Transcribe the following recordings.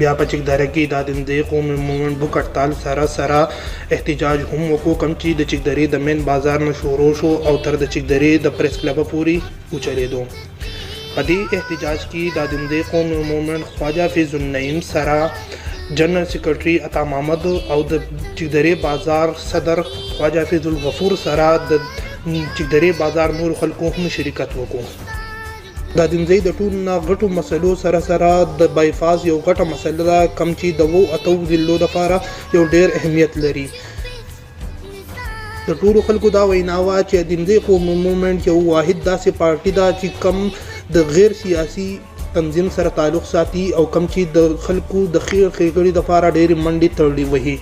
بیا په چکدره کې د دندې قومي مومنټ بوک هړتال سره احتجاج هم وکړو، کوم چې د چکدرې د مین بازار نه شروع شو او تر د چکدرې د پریس کلبه پورې وچلېدو. په دې احتجاج کې د دندې قومي مومنټ خواجه حفیظ النعیم سره جنرال سیکرټري عطا محمد او د چکدرې بازار صدر خواجه حفیظ الغفور سره د چکدرې بازار نور خلکو هم شرکت وکړو. د دندې د ټولو نه غټو مسلو سره د بایپاس یو غټه مسله ده، کوم چې د 8 ضلعو لپاره یو ډېر اهمیت لري. د ټولو خلکو دا وینا وه چې د دندې قومي مومنټ یو واحد داسې پارټي ده چې کم د غیر سیاسي تنظیم سره تعلق ساتي او کم چې د خلکو د خیر ښېګړې لپاره ډېرې منډې تړلې وهي.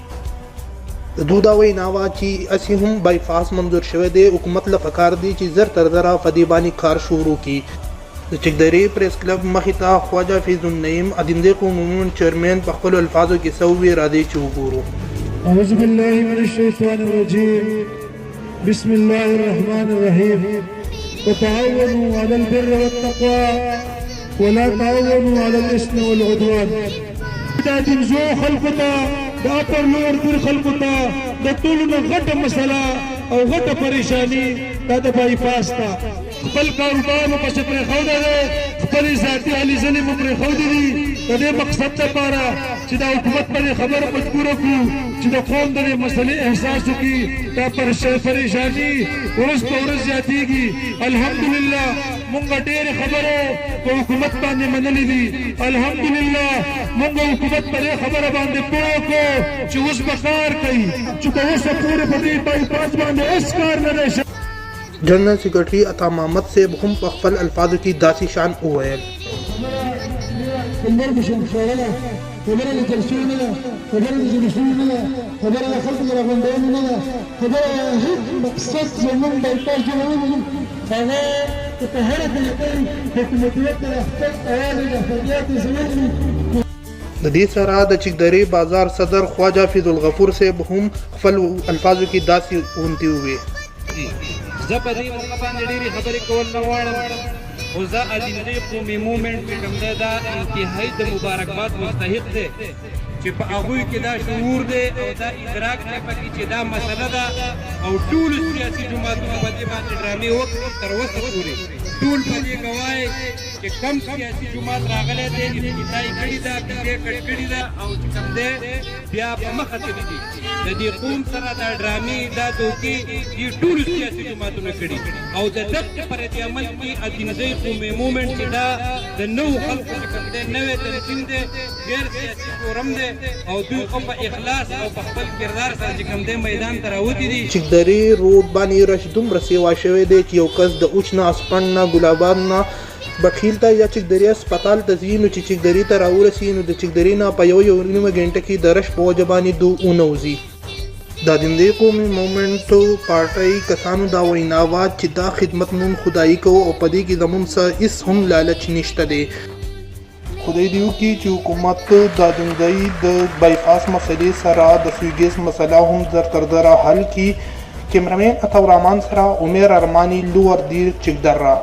د دوی دا وینا وه چې هسې هم بایپاس منظور شوی دی، حکومت له پکار دی چې زر تر زره په دې باندې کار شروع کړي. د چکدرې پریس کلب مخې ته خواجه حفیظ النعیم د دندې قومي مومنټ چیرمین په خپلو الفاظو کې څه وویل، راځئ چې وګورو. اعوذ بالله من الشیطان الرجیم، بسم الله الرحمن الرحیم. وتعاونوا على البر والتقوى ولا تعاونوا على الاثم والعدوان. دا دنزو خلقو ته د اپر لور پر خلقو ته د ټولو نه غټه مسله او غټه پریشانی دا د بایپاس ته خپل کاروبار مو پسې پرېښودی دی، خپلې ذاتي هلې ځلې مو پرېښودې دي د دې مقصد لپاره چې دا حکومت په دې خبره مجبوره کړو چې د قوم د دې مسلې احساس وکړي. دا پریشاني ورځ په ورځ زیاتېږي. الحمدلله مونږ ډېرې خبرې په حکومت باندې منلې دي. الحمدلله مونږ حکومت په دې خبره باندې پوه کړو چې اوس به کار کوي، چې تر اوسه پورې په دې بایپاس باندې هېڅ کار نه دی. جنرال سیکرټري عطا محمد صاحب هم په خپل الفاظو کې داسې شان وویل. خبره د شمشاره ده، خبره د جلسو نه ده، خبره د جلسو نه ده، خبره د خلکو د راغونډولو نه ده، خبره هېڅ مقصد زموږ بایپاس جوړول هغه چې په هره طریقه د حکومتیت د خپل اوالې د فعالیت زموږ. د دې سره د چکدرې بازار صدر خواجه حفیظ الغفور صاحب هم خپل الفاظو کې داسې غونډې وویل. زه په دې موقع باندې ډېرې خبرې کول نه غواړم، خو زه د دندې قومي مومنټ چې کوم دی دا انتهایي د مبارکباد مستحق دی چې په هغوی کې دا شعور دی او دا ادراک دی پکې چې دا مسله ده او ټولو سیاسي جماعتونو په دې باندې ډرامې وکړي تر اوسه پورې. ټول په دې ګواهی چې کم سیاسي جماعت راغلی دی افتتاحي کړې ده، کیسې کټ کړې ده او چې کوم دی بیا په مخه تللي دي. د دې قوم سره دا ډرامې دا دوکې دې ټولو سیاسي جماعتونو کړي او د دغه پر دې عمل کې د دندې قومي مومنټ چې دا د نوو خلکو چې کوم دی نوی تنظیم دی، غیر سیاسي فورم دی او دوی خو په اخلاص او په خپل کردار سره چې کوم دی میدان ته راوتي دي. چکدرې روډ باندې رش دومره سیوا شوی دی چې یو کس د اوچ نه اسپنډ نه ګلاباد نه بخیل ته یا چکدرې هسپتال ته ځي نو چې چکدرې ته راورسي نو د چکدرې نه په یو نیمه ګنټه کې د رش په وجه باندې ونوځي. د دندې قومي مومنټ پارټۍ کسانو دا وینا وه چې دا خدمت مون خدایي کوو او په دې کې زموږ څه هېڅ هم لالچ نشته دی. خدای دې وکړي چې حکومت د دندې د بایپاس مسلې سره د سویګیس مسله هم زر تر زره حل کړي. کیمرمین عطاءالرحمن سره عمر ارماني لوور دیر چکدره.